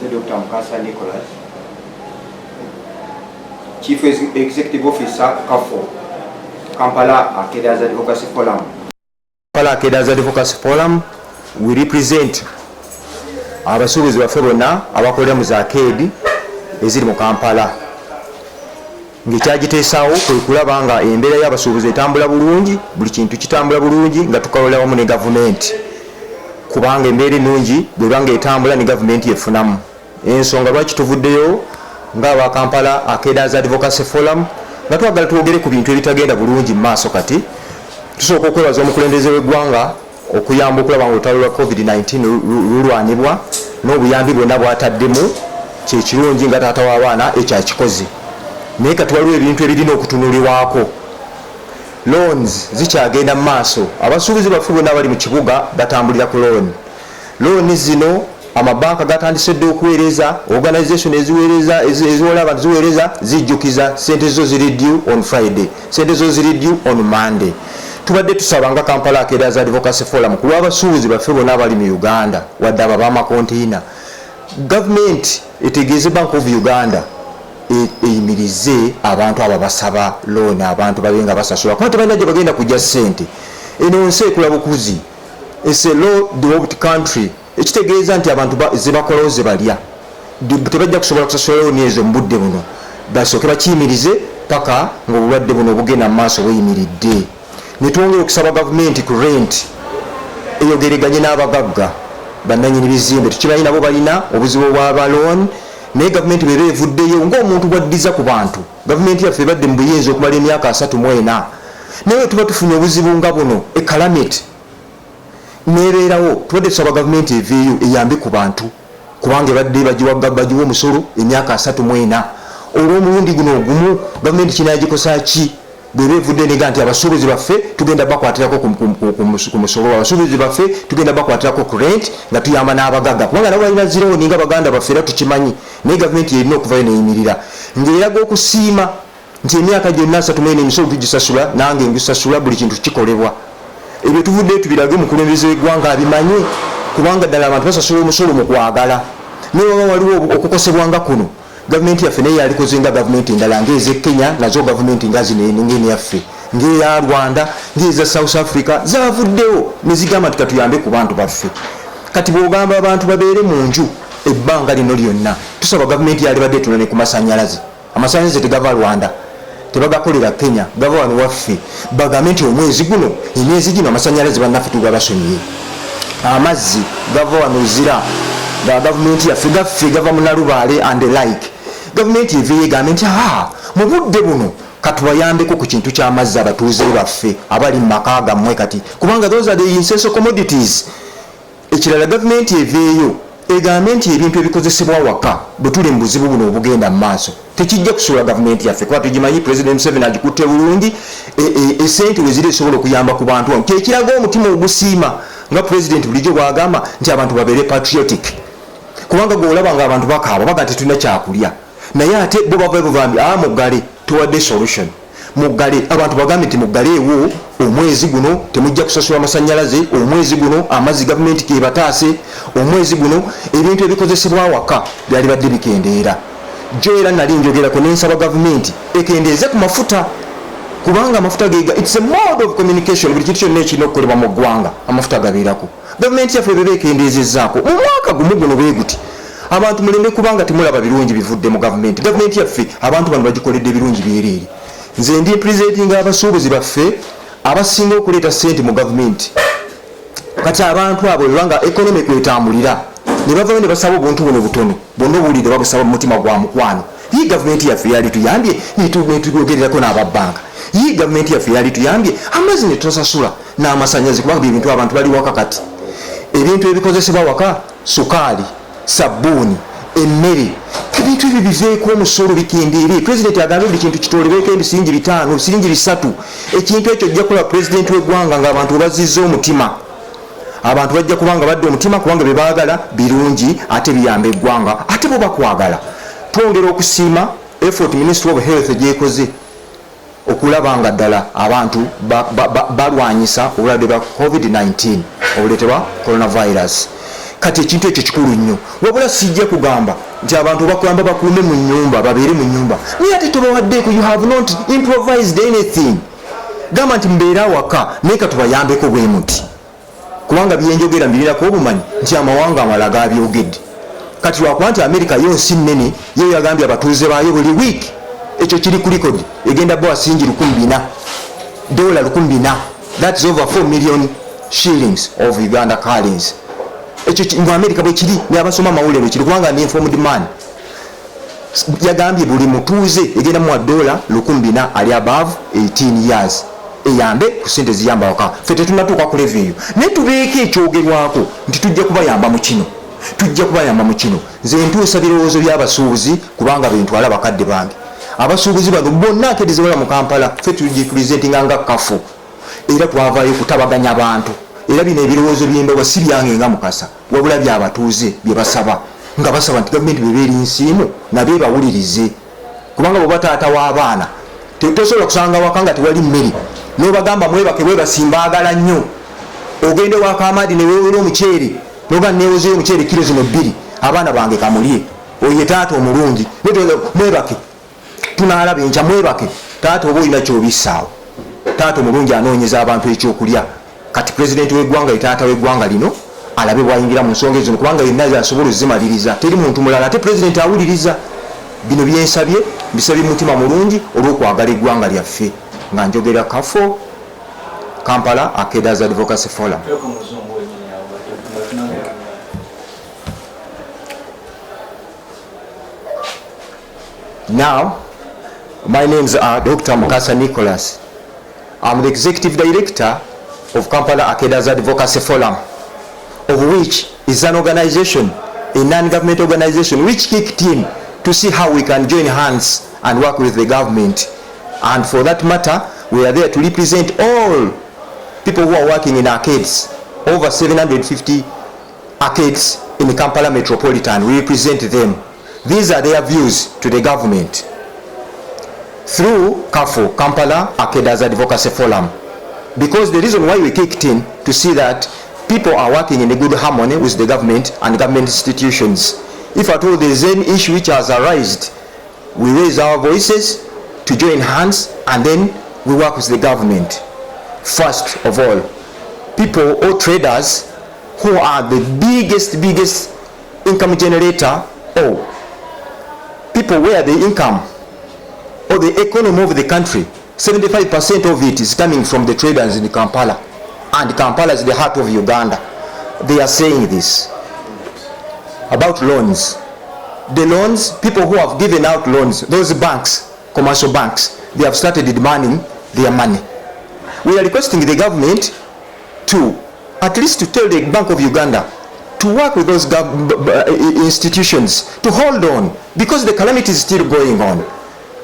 nze Dr. Mukasa Nicholas, Chief Executive Officer CAFO, Kampala Arcadians Advocacy Forum. Kampala Arcadians Advocacy Forum, we represent abasuubuzi baffe bonna abakolera mu zaakedi eziri mu Kampala. Ng'ekyagiteesaawo kwe kulaba nga embeera y'abasuubuzi etambula bulungi, buli kintu kitambula bulungi nga tukolera wamu ne gavumenti. Kubanga embeera ennungi bw'eba ng'etambula ne gavumenti efunamu. Ensonga lwaki tuvuddeyo ng'aba Kampala Arcadians Advocacy Forum nga twagala twogere ku bintu ebitagenda bulungi mu maaso kati. Tusooka okwebaza omukulembeze w'eggwanga okuyamba okulaba nga olutalo lwa COVID-19 lulwanibwa n'obuyambi bwonna bw'ataddemu kye kirungi nga taata w'abaana ekyakikoze. Naye kati waliwo ebintu ebirina okutunulirwako. Loans zikyagenda mu maaso. Abasuubuzi baffe bonna abali mu kibuga batambulira ku loan zino amabanka gatandise dde okuweereza, organisation eziwola abantu ziweereza zijjukiza sente zo ziri due on Friday, sente zo ziri due on Monday. Tubadde tusaba nga Kampala Arcadians Advocacy Forum ku lw'abasuubuzi baffe bonna abali mu Uganda wadde abo b'amakontiina, gavumenti etegeeze Bank of Uganda eyimirize abantu abo basaba loan, abantu babenga basasula kuba tebalina gye bagenda kujja ssente. Eno nsi ekula bukuzi, it's a law developed country, ekitegeeza nti abantu zebakolawo zebalya tebajja kusobola kusasula loan ezo mu budde buno, basooke bakiyimirize paka ng'obulwadde buno bugenda mu maaso buyimiridde. Ne twongera okusaba gavumenti ku rent eyogereganye n'abagagga bannannyini bizimbe, tukimanyi nabo balina obuzibu obw'aba loan, naye gavumenti bw'eba evuddeyo ng'omuntu bwaddiza ku bantu. Gavumenti yaffe ebadde mu buyinza okumala emyaka 34, naye tuba tufunye obuzibu nga buno, calamity nebeerawo, tubadde tusaba gavumenti eveeyo eyambe ku bantu, kubanga ebadde bagiwa omusolo emyaka 34. Olw'omulundi guno ogumu gavumenti kinagikosa ki? Bw'eba evudde nega nti abasuubuzi baffe tugenda bakwatirako ku musolo, abasuubuzi baffe tugenda bakwatirako ku rent nga tuyamba n'abagagga, kubanga nabo balina zirooni nga baganda baffe era tukimanyi. Naye gavumenti erina okuvayo neyimirira ng'eraga okusiima nti emyaka gyonna 34 emisolo tugisasula, nange ngisasula, buli kintu kikolebwa. Ebyo tuvuddeyo tubirage omukulembeze w'eggwanga abimanye, kubanga ddala abantu basasula omusolo mu kwagala. Naye waba waliwo okukosebwanga kuno, gavumenti yaffe naye yalikoze nga gavumenti endala ng'eze Kenya, nazo gavumenti nga zino ng'eni yaffe, ng'eya Rwanda, ng'eza South Africa zavuddewo ne zigamba nti katuyambe ku bantu baffe. Kati bw'ogamba abantu babeere mu nju ebbanga lino lyonna, tusaba gavumenti yali badde tunane ku masannyalaze. Amasannyalaze tegava Rwanda, tebagakolera Kenya, gava wano waffe. Bagambe nti omwezi guno, emyezi gino amasannyalaze bannaffe tugabasonyiye. Amazzi gava wano Zira, ga gavumenti yaffe gaffe gava mu Nalubaale and the like. Gavumenti eveeyo egambe nti mu budde buno katubayambeko ku kintu ky'amazzi abatuuze baffe abali mu maka gammwe kati, kubanga those are the essential commodities. Ekirala gavumenti eveeyo egambe nti ebintu ebikozesebwa waka bwe tuli mu buzibu buno obugenda mu maaso tekijja kusuula gavumenti yaffe, kuba tugimanyi President Museveni agikutte bulungi, esente we ziri esobola okuyamba ku bantu wano. Kyekiraga omutima ogusiima nga President bulijjo bw'agamba nti abantu babeere patriotic, kubanga gw'olaba nga abantu bakaaba baga nti tulina kyakulya, naye ate bo bavayo buvambi muggale tuwadde solution. Muggale abantu bagambe nti muggaleewo omwezi guno temujja kusasula amasannyalaze, omwezi guno amazzi gavumenti kebataase, omwezi guno ebintu ebikozesebwa waka byali badde bikendeera. Jo era nali njogerako nensaba gavumenti ekendeeze ku mafuta, kubanga amafuta gega it's a mode of communication, buli kintu kyonna ekirina okukolebwa mu ggwanga amafuta gabeerako. Gavumenti yaffe bebe ekendeezezzaako mu mwaka gumu guno beeguti abantu muleme kubanga temulaba birungi bivudde mu gavumenti. Gavumenti yaffe abantu bano bagikoledde birungi byereere. Nze ndi representing abasuubuzi baffe abasinga okuleeta ssente mu gavumenti. Kati abantu abo banga economy kwetambulira ne bavayo ne basaba obuntu buno butono bonna obuwulire babusaba mu mutima gwa mukwano. Iyi gavumenti yaffe yali tuyambye netwogererako n'ababbanka. Iyi gavumenti yaffe yali tuyambye amazzi ne tusasula n'amasannyalaze, kubanga ebintu abantu bali waka kati. Ebintu ebikozesebwa waka, sukaali, sabbuuni, emmere, ebintu ebyo biveeko omusolo bikendeere. President agambye buli kintu kitolebeko ebisingi 5, ebisingi 3. Ekintu ekyo ajja kukola President w'eggwanga ng'abantu bazizza omutima. Abantu bajja kubanga badde omutima, kubanga bye baagala birungi ate biyamba eggwanga, ate bo bakwagala. Twongera okusiima effort Ministry of Health gyekoze okulaba nga ddala abantu balwanyisa obulwadde bwa COVID-19 obuleetebwa coronavirus. kati ekintu ekyo kikulu nnyo wabula sijja kugamba nti abantu bakugamba bakuume mu nnyumba babeere mu nnyumba naye ate tobawaddeeko you have not improvised anything gamba nti mbeera waka naye katubayambeko bwe muti kubanga byenjogera mbirirako obumanyi nti amawanga amala gabyogedde kati lwakuba nti Amerika yo nsi nnene yo yagambye abatuuze baayo buli wiiki ekyo kiri ku record egenda bo asingi $1,400 that's over 4 million shillings of Uganda currency ekyo mu Amerika bwe kiri n'abasoma amawulire kiri kubanga ndi informed man yagambye buli mutuuze egenda mu $1,400 ali above 18 years eyambe ku sente ziyamba waka ffe tetunatuuka ku level eyo naye tubeeko ekyogerwako nti tujja kubayamba mu kino nze ntuusa birowoozo by'abasuubuzi kubanga bentwala bakadde bange abasuubuzi bano bonna akedezebala mu Kampala ffe tugipresentinga nga kafu era twavaayo kutabaganya abantu era bino ebirowoozo by'embawa si byange nga Mukasa wabula byabatuuze bye basaba nga basaba nti gavumenti bebeeri nsiimu nabe bawulirize kubanga bwe bataata w'abaana tosobola kusanga waka nga tewali mmere n'obagamba mwebake bwebasimbaagala nnyo ogende wakaamaadi neweewera omuceere noga neewozeyo omuceere kilo zino 2 abaana bange kamulye oye taata omulungi mwebake tunaalaba enkya mwebake taata oba olina kyobissaawo taata omulungi anoonyeza abantu ekyokulya kati pulezidenti w'eggwanga ye taata w'eggwanga lino alabe bwayingira mu nsonga ezo kubanga yenna asobola ozimaliriza teri muntu mulala ate pulezidenti awuliriza bino byensabye mbisabye mutima mulungi olw'okwagala eggwanga lyaffe nga njogera Kafo Kampala Akeda's Advocacy Forum. Now, my names are Dr. Mukasa Nicholas. I'm the Executive Director of Kampala Akeda's Advocacy Forum, of which is an organization, a non-government organization, which kicked in to see how we can join hands and work with the government. And for that matter, we are there to represent all people who are working in arcades, over 750 arcades in the Kampala Metropolitan. We represent them. These are their views to the government. Through KAFO, Kampala Akeda's Advocacy Forum. Because the reason why we kicked in to see that people are working in a good harmony with the government and government institutions. If at all there is any issue which has arisen, we raise our voices to join hands and then we work with the government. First of all, people or traders who are the biggest income generator, or people where the income or the economy of the country, 75% of it is coming from the traders in Kampala, and Kampala is the heart of Uganda. They are saying this about loans. The loans, people who have given out loans, those banks, commercial banks, they have started demanding their money. We are requesting the government to at least to tell the Bank of Uganda to work with those institutions to hold on, because the calamity is still going on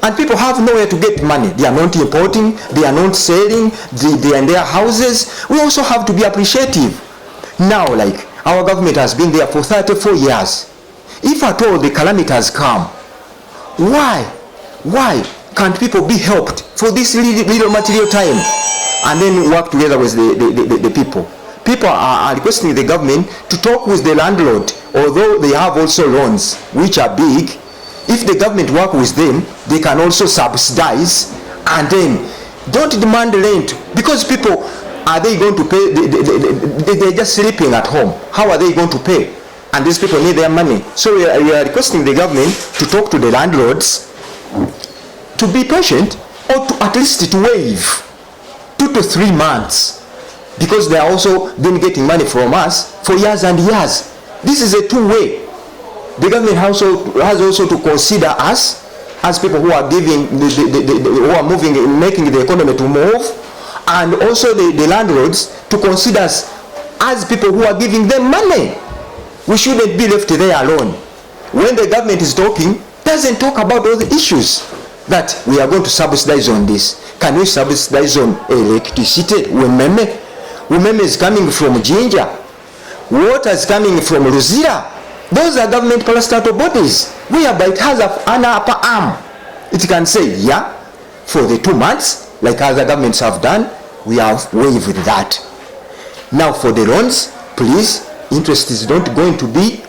and people have nowhere to get money. They are not importing, they are not selling, they are in their houses. We also have to be appreciative. Now, like, our government has been there for 34 years. If at all the calamity has come, why can't people be helped for this little material time and then work together with the people? People are requesting the government to talk with the landlord, although they have also loans which are big. If the government work with them, they can also subsidize, and then don't demand rent, because people, are they going to pay? They're just sleeping at home. How are they going to pay? And these people need their money. So we are requesting the government to talk to the landlords to be patient, or to at least to waive 2 to 3 months, because they are also been getting money from us for years and years. This is a two-way. The government has also to consider us as people who are giving, who are moving, making the economy to move, and also the landlords to consider us as people who are giving them money. We shouldn't be left there alone. When the government is talking, doesn't talk about all the issues that we are going to subsidize on this. Can we subsidize on electricity? Umeme is coming from Jinja. Water is coming from Luzira. Those are government parastatal bodies, whereby it has an upper arm. It can say, yeah, for the 2 months, like other governments have done, we have waived that. Now for the loans, please interest is not going to be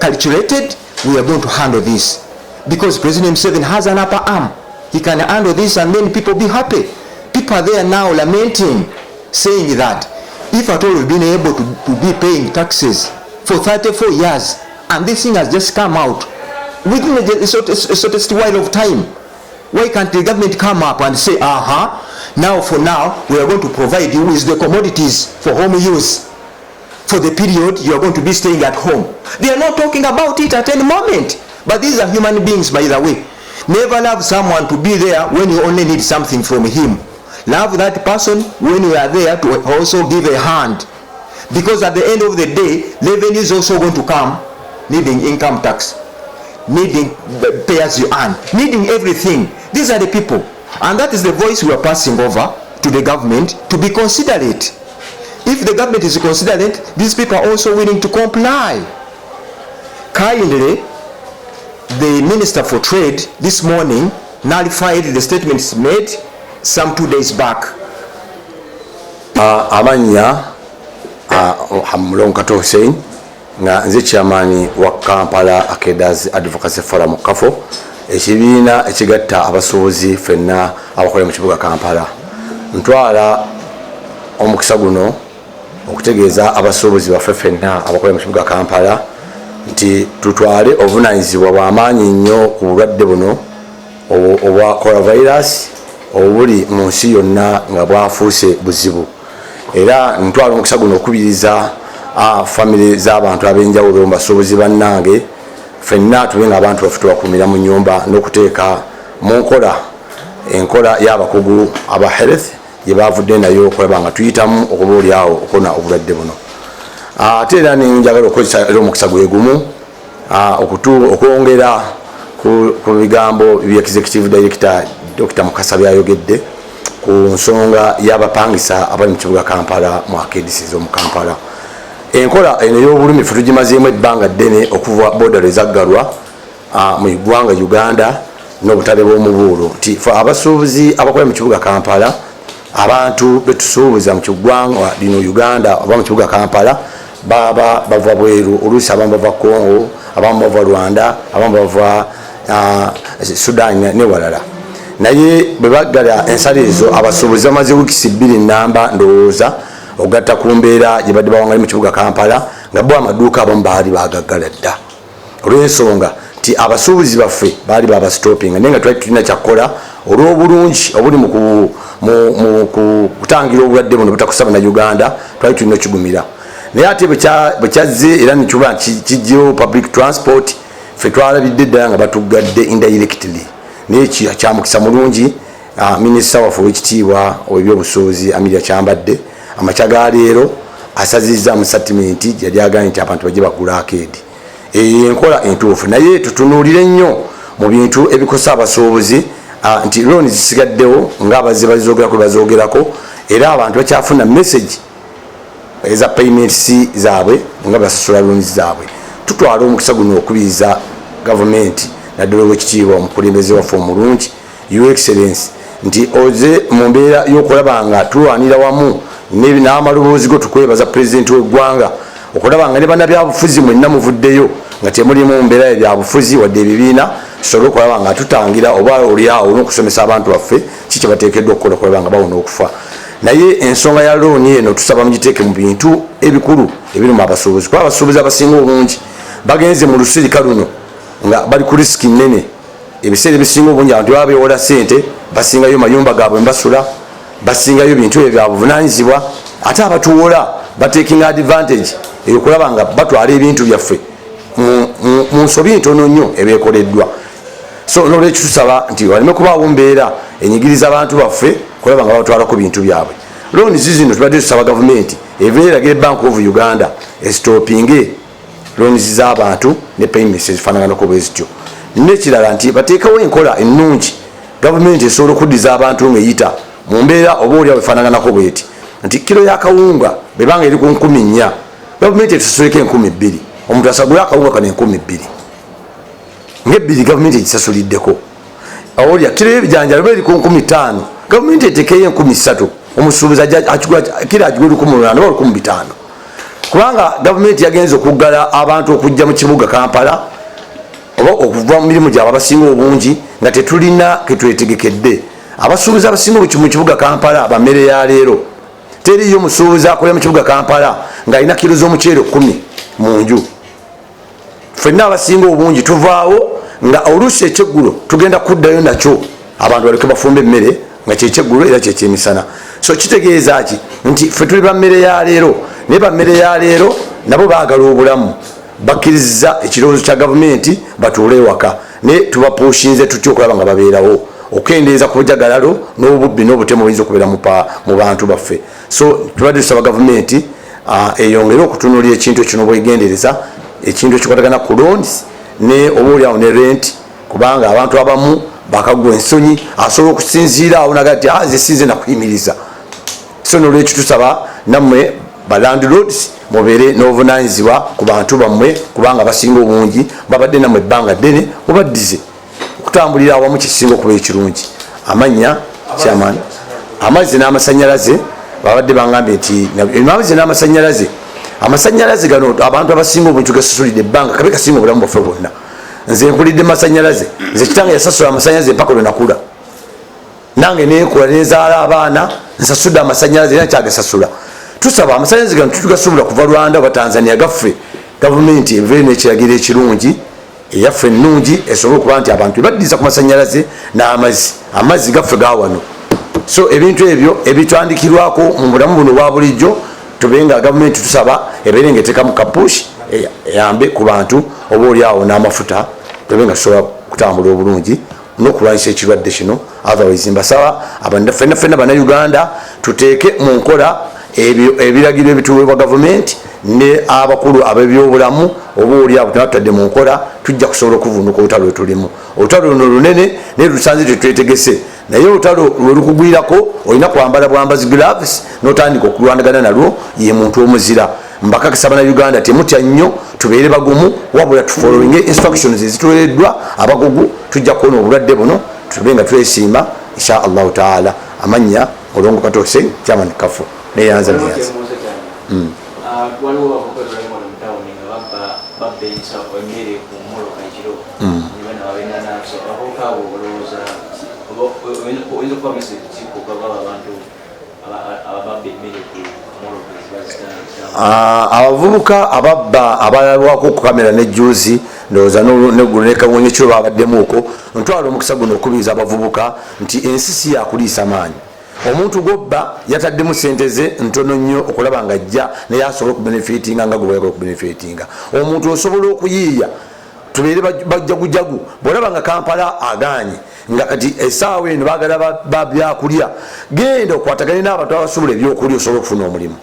calculated, we are going to handle this. Because President Museveni has an upper arm. He can handle this and then people be happy. People are there now lamenting, saying that if at all we've been able to be paying taxes for 34 years and this thing has just come out within a shortest while of time, why can't the government come up and say, now for now we are going to provide you with the commodities for home use for the period you are going to be staying at home. They are not talking about it at any moment. But these are human beings, by the way. Never love someone to be there when you only need something from him. Love that person when you are there to also give a hand. Because at the end of the day, revenue is also going to come, needing income tax, needing pay as you earn, needing everything. These are the people. And that is the voice we are passing over to the government to be considerate. If the government is considerate, these people are also willing to comply. Kindly, the Minister for Trade this morning nullified the statements made some 2 days back. Amanya Hamulonkato Hussein nga nze chairman wa Kampala Akedaz Advocacy Forum Kafo ekibiina ekigatta abasuubuzi fenna abakolera mu kibuga Kampala. Ntwala omukisa guno okutegeeza abasuubuzi baffe fenna abakolera mu kibuga Kampala nti tutwale obuvunanyizibwa bw'amaanyi nnyo ku bulwadde buno obwa coronavirus obuli mu nsi yonna nga bwafuuse buzibu. Era ntwala omukisa guno okubiriza family z'abantu ab'enjawulo mbasuubuzi bannange fenna tube nga abantu baffe tubakuumira mu nnyumba n'okuteeka mu enkola y'abakugu aba health gye baavudde nayo okulaba nga tuyitamu okuba oliawo okona obulwadde buno. Ate era njagala okukozesa omukisa gwe gumu okwongera ku bigambo bya Executive Director Dr. Mukasa byayogedde ku nsonga y'abapangisa abali mu kibuga Kampala mu akedisi z'omu Kampala. Enkola eno y'obulumi ffe tugimazeemu ebbanga ddene okuva boodalo ezaggalwa mu ggwanga Uganda n'obutale bw'omubuulo nti fe abasuubuzi abakola mu kibuga Kampala, abantu betusuubuza mu kiggwanga lino Uganda oba mu kibuga Kampala baba bava bweru, oluusi abamu bava Congo, abamu bava Rwanda, abamu bava Sudan ne walala. Naye bwe baggala ensala ezo abasuubuzi bamaze wiikisi 2 nnamba ndowooza ogatta ku mbeera gye badde bawangali mu kibuga Kampala nga bo amaduuka abamu baali bagaggala dda olw'ensonga nti abasuubuzi baffe baali babastopinga naye nga twali tulina kyakkola olw'obulungi obuli mu kutangira obulwadde buno butakusaba na Uganda twali tulina okigumira. Naye ate bwe kyazze era nikiba kijjewo public transport ffe twalabidde ddala nga batuggadde indirectly. Naye kyamukisa mulungi minisita waffe ow'ekitiibwa ow'ebyobusuubuzi Amelia Kyambadde amakya ga leero asazizza mu statement yali agambye nti abantu bajje bagula akeedi. Enkola entuufu naye tutunuulire nnyo mu bintu ebikosa abasuubuzi nti looni zisigaddewo ng'abazze bazoogerako bazoogerako era abantu bakyafuna message eza payments zaabwe nga basasula looni zaabwe. Tutwala omukisa guno okubiriza gavumenti naddala ow'ekitiibwa omukulembeze waffe omulungi Your Excellency nti oze mu mbeera y'okulaba nga tulwanira wamu n'amaloboozi go tukwebaza pulezidenti w'eggwanga okulaba nga ne bannabyabufuzi mwenna muvuddeyo nga temulimu mbeera ebyabufuzi wadde ebibiina tusobole okulaba nga tutangira oba oliawo n'okusomesa abantu baffe kiki bateekeddwa okukola okulaba nga bawona okufa. Naye ensonga ya looni eno tusaba mugiteeke mu bintu ebikulu ebiri mu abasuubuzi kuba abasuubuzi abasinga obungi bagenze mu lusirika luno nga bali ku risiki nnene. Ebiseera ebisinga obungi abantu baba beewola ssente basingayo mayumba gaabwe mbasula basingayo bintu ebyo byabuvunaanyizibwa ate abatuwola batekinga advantage eyokulaba nga batwala ebintu byaffe mu nsobi ntono nnyo ebeekoleddwa. So n'olwekyo tusaba nti waleme kubaawo mbeera enyigiriza abantu baffe kulaba nga batwalako bintu byabwe. Looni zino tubadde tusaba gavumenti eva eragira Bank of Uganda estopinge looni z'abantu ne payments ezifaanaganako bwe zityo. N'ekirala nti bateekawo enkola ennungi gavumenti esobola okuddiza abantu ng'eyita mu mbeera oba oli awefaanaganako bweti nti kilo ya kawunga bebanga eri ku 4,000 gavumenti etusasuleko 2,000 omuntu asagula akawunga kano 2,000 ng'ebbiri gavumenti egisasuliddeko olya kilo y'ebijanjalo eri ku 5,000 gavumenti etekeyo 3,000 omusuubuzi kira agigula 1,800 oba 1,500 kubanga gavumenti yagenze okuggala abantu okujja mu kibuga Kampala oba okuva mu mirimu gyabwe abasinga obungi nga tetulina ketwetegekedde. Abasuubuzi abasinga mu kibuga Kampala bammere ya leero, teriyo musuubuzi akolera mu kibuga Kampala ng'alina kilo z'omuceere 10 mu nju. Ffenna abasinga obungi tuvaawo nga oluusi ekyeggulo tugenda kuddayo nakyo abantu baleke bafumbe emmere nga kyekyeggulu era kyekyemisana. So kitegeeza ki nti ffe tuli bammere ya leero, naye bammere ya leero nabo baagala obulamu, bakkiriza ekirowoozo kya gavumenti batuule ewaka, naye tubapuushinze tutya okulaba nga babeerawo, okendeeza ku bujagalalo n'obubbi n'obutemu buyinza okubeera mu bantu baffe. So tubadde tusaba gavumenti eyongere okutunuulira ekintu ekyo n'obwegendereza, ekintu ekikwatagana ku loans ne obaoliawo ne rent, kubanga abantu abamu bakagwa ensonyi asobola okusinziira awo naga ti nze sinze nakuyimiriza. So nolwekyo tusaba nammwe ba landlords mubeere n'obuvunanyizibwa ku bantu bammwe, kubanga basinga obungi babadde nammwe ebbanga ddene mubaddize okutambulira awamu kisinga okuba ekirungi. Amannya chairman, amazzi n'amasanyalaze babadde bangambye nti amazzi n'amasanyalaze, amasanyalaze gano abantu abasinga obungi gasasulidde ebbanga kabe kasinga obulamu bwaffe bwonna. Nze nkulidde masanyalaze, nze kitange yasasula amasanyalaze mpaka lwe nakula, nange neekula nezaala abaana nsasudde amasanyalaze era kyagasasula. Tusaba amasanyalaze gano tutugasubula kuva Rwanda oba Tanzania gaffe, gavumenti eveeyo n'ekiragiro ekirungi eyaffe ennungi esobole okuba nti abantu baddiza ku masanyalaze n'amazzi, amazzi gaffe ga wano. So ebintu ebyo ebitwandikirwako mu bulamu buno bwa bulijjo tubenga gavumenti tusaba ebeere ng'eteekamu kapush eyambe ku bantu oba oliawo n'amafuta tubenga tusobola kutambula obulungi n'okulwanyisa ekirwadde kino. Otherwise mbasaba ffenna bannayuganda tuteeke mu nkola ebiragiro ebituweebwa gavumenti ne abakulu ab'ebyobulamu oba oliawo tunatutadde mu nkola tujja kusobola okuvunduka olutalo lwe tulimu. Olutalo luno lunene naye lusanze tetwetegese, naye olutalo lwe lukugwirako olina kwambala bwambazi gloves n'otandika okulwanagana nalwo, ye muntu omuzira. Mbakakasa bannayuganda temutya nnyo, tubeere bagumu, wabula tufollowing instructions ezituweereddwa abagugu, tujja kuwona obulwadde buno tube nga twesiima insha allahu taala. Amannya Mulongo Katose, chairman Kafu neyanza neyanza. Waliwo abavubuka bali mu tawuni nga babbensa emmere ku mmoloka ekiro nibana babena naso abavubuka abo olowooza oyinza okuba message ki ku abantu ababba emmere ku mmoloka ezibazitanga? Abavubuka ababba abalabwako ku kamera nejjuuzi ndowooza neggulu nekawunye ekiro babaddemu okwo, ntwala omukisa guno okukubiriza abavubuka nti ensi si yakuliisa maanyi. Omuntu gobba yataddemu sente ze ntono nnyo okulaba nga ajja naye asobola okubenefitinga nga gwe bayagala okubenefitinga. Omuntu osobola okuyiiya tubeere bajjagujagu bwolaba nga Kampala agaanye nga kati essaawa eno baagala babyakulya, genda okwatagane n'abantu abasobola ebyokulya osobola okufuna omulimu.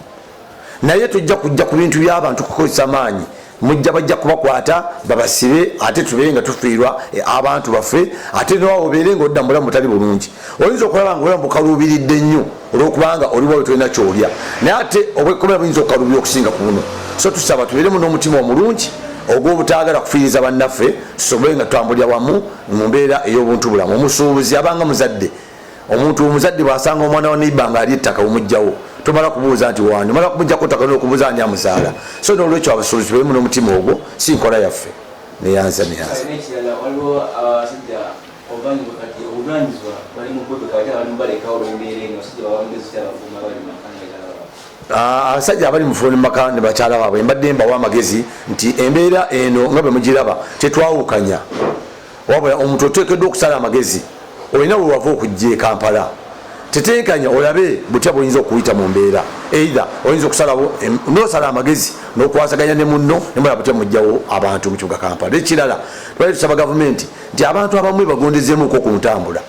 Naye tujja kujja ku bintu by'abantu kukozesa maanyi, mujja bajja kubakwata babasibe ate tubeere nga tufiirwa abantu baffe, ate nawe obeere ng'odda mu bulamu butali bulungi. Oyinza okulaba nga obulamu bukaluubiridde nnyo olw'okubanga oliwo tolina kyolya, naye ate obwekomera buyinza okukaluubira okusinga ku buno. So tusaba tubeeremu n'omutima omulungi ogw'obutaagala kufiiriza bannaffe, tusobole nga tutambulira wamu mu mbeera ey'obuntu bulamu. Omusuubuzi abanga muzadde, omuntu omuzadde bw'asanga omwana wa neiba nga ali ettaka omugjawo, tomala kubuuza nti wani, omala kumujjako ttaka n'okubuuza ani amuzaala. So n'olwekyo abasuubuzi tubeeremu n'omutima ogwo, si nkola yaffe. Neyanza n'ekirala waliwo abasajja oluvannyuma kati obuvunanyizibwa bali mu bboddoka ate abali mubalekawo olw'embeera eno abasajja babamugezi kyabafuuma bali mu maka nebakyala abasajja abali mufuni maka ne bakyala baabwe mbadde mbawa amagezi nti embeera eno nga bwe mugiraba tetwawukanya, wabula omuntu oteekeddwa okusala amagezi. Olina we wava okujja e Kampala, tetenkanya olabe butya buyinza okuyita mu mbeera, either oyinza okusalawo nosala amagezi n'okwasaganya ne munno nemala butya mujjawo abantu mu kibuga Kampala. Ekirala twali tusaba gavumenti nti abantu abamu bagondezeemuko ku ntambula,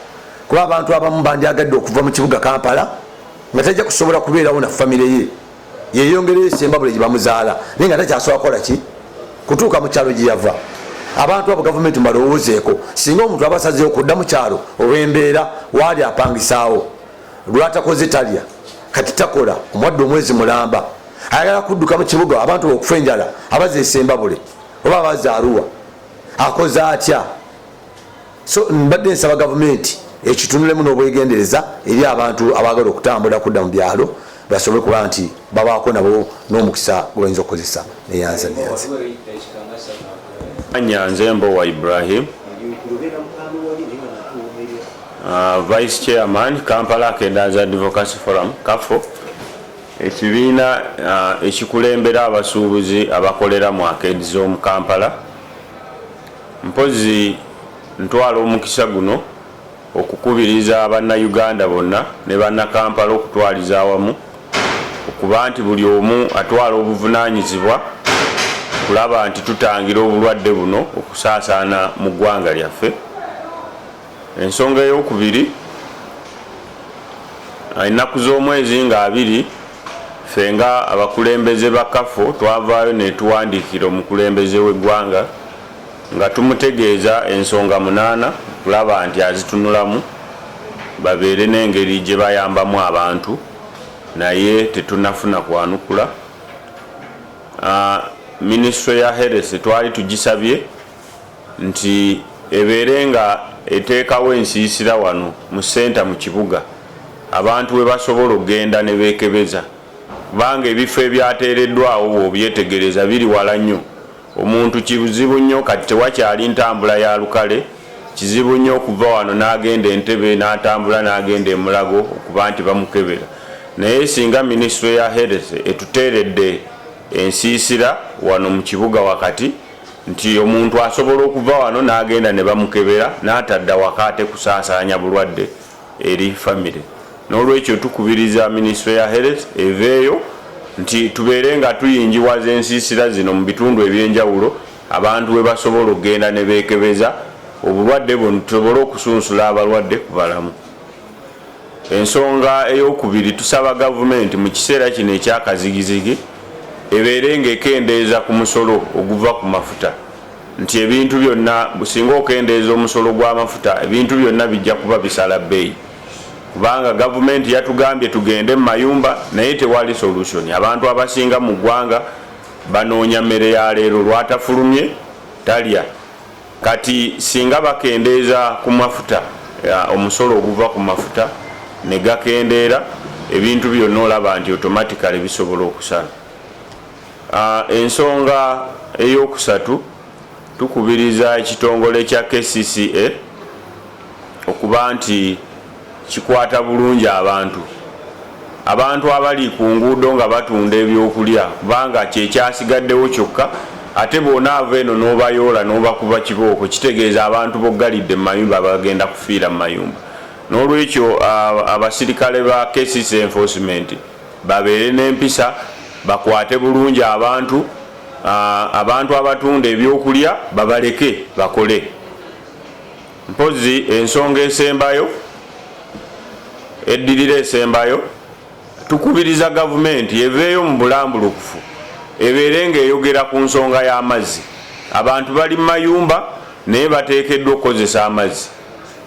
kuba abantu abamu bandyagadde okuva mu kibuga Kampala nga tajja kusobola kubeerawo na famire ye, yeyongereyo essembabule gye bamuzaala naye nga takyasobola kukola ki kutuuka mu kyalo gye yava. Abantu abo gavumenti mbalowoozeeko, singa omuntu abasazeewo kudda mu kyalo olw'embeera waali apangisaawo, lwatakoze talya kati takola, omwadde omwezi mulamba, ayagala kudduka mu kibuga abantu okufa enjala, abaza essembabule oba abaza Arua, akoze atya? So mbadde nsaba gavumenti ekitunulemu n'obwegendereza eri abantu abaagala okutambula kudda mu byalo basobole kuba nti babaako nabo n'omukisa gwebayinza okukozesa neyanza Nyanze Mbowa Ibrahim, Vice Chairman Kampala Akendanza Advocacy Forum KAFO, ekibiina ekikulembera abasuubuzi abakolera mu arcade z'omu Kampala. Mpozi ntwala omukisa guno okukubiriza abannayuganda bonna ne bannakampala okutwaliza awamu okuba nti buli omu atwala obuvunaanyizibwa kulaba nti tutangira obulwadde buno okusaasaana mu ggwanga lyaffe. Ensonga ey'okubiri, ennaku z'omwezi nga 2 ffe nga abakulembeze ba KAFO twavaayo ne tuwandiikira omukulembeze w'eggwanga nga tumutegeeza ensonga 8 kulaba nti azitunulamu babeere n'engeri gye bayambamu abantu, naye tetunafuna kwanukula. Ministry ya Health twali tugisabye nti ebeere nga eteekawo ensiisira wano mu senta mu kibuga abantu we basobola okgenda ne beekebeza, kubanga ebifo ebyateereddwawo bw'obyetegereza biri wala nnyo. Omuntu kizibu nnyo kati tewakyali ntambula ya lukale, kizibu nnyo okuva wano n'agenda Entebbe n'atambula n'agenda e Mulago okuba nti bamukebera. Naye singa Ministry ya Health etuteeredde ensiisira wano mu kibuga wakati nti omuntu asobola okuva wano n'agenda ne bamukebera n'atadda wakaate kusaasaanya bulwadde eri famire. N'olwekyo tukubiriza Ministry ya Health eveeyo nti tubeere nga tuyingiwaza ensiisira zino mu bitundu ebyenjawulo abantu we basobola okgenda ne beekebeza obulwadde buno tusobole okusunsula abalwadde ku balamu. Ensonga ey'okubiri, tusaba gavumenti mu kiseera kino ekyakazigizigi ebeere ng'ekendeeza ku musolo oguva ku mafuta, nti ebintu byonna businga okendeeza omusolo gw'amafuta ebintu byonna bijja kuba bisala bbeeyi, kubanga gavumenti yatugambye tugende mu mayumba naye tewali solution. Abantu abasinga mu ggwanga banoonya mmere ya leero, lwatafulumye talya. Kati singa bakendeeza ku mafuta, omusolo oguva ku mafuta ne gakendeera, ebintu byonna olaba nti automatically bisobola okusala. Ensonga ey'okusatu, tukubiriza ekitongole kya KCCA okuba nti kikwata bulungi abantu abali ku nguudo nga batunda ebyokulya, kubanga kyekyasigaddewo kyokka, ate bw'onaava eno n'obayoola n'obakuba kibooko, kitegeeza abantu boggalidde mu mayumba bagenda kufiira mu mayumba. N'olwekyo abasirikale ba KCCA enforcement babeere n'empisa, bakwate bulungi abantu abatunda ebyokulya babaleke bakole. Mpozi ensonga esembayo, eddirira esembayo, tukubiriza gavumenti eveeyo mu bulambulukufu ebeere ng'eyogera ku nsonga y'amazzi. Abantu bali mu mayumba naye bateekeddwa okukozesa amazzi,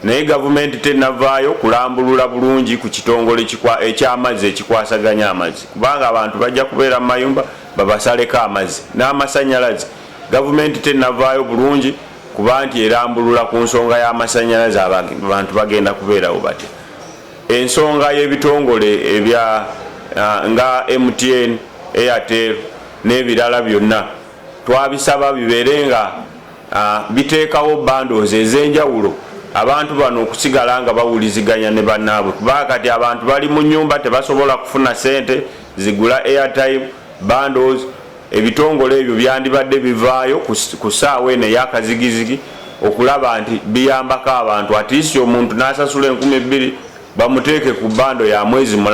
naye gavumenti tennavaayo kulambulula bulungi ku kitongole eky'amazzi ekikwasaganya amazzi, kubanga abantu bajja kubeera mu mayumba babasaleko amazzi. N'amasannyalaze gavumenti tennavaayo bulungi kuba nti erambulula ku nsonga y'amasannyalaze, abantu bagenda kubeerawo batya. Ensonga y'ebitongole ebya nga MTN, Airtel n'ebirala byonna twabisaba bibeere nga biteekawo bundles ez'enjawulo, abantu bano okusigala nga bawuliziganya ne bannaabwe, kubanga kati abantu bali mu nnyumba tebasobola kufuna sente zigula airtime bundles. Ebitongole ebyo byandibadde bivaayo ku ssaawa eno ey'akazigizigi okulaba nti biyambako abantu, atiisi omuntu n'asasula 2,000 bamuteeke ku bando ya mwezi mulala.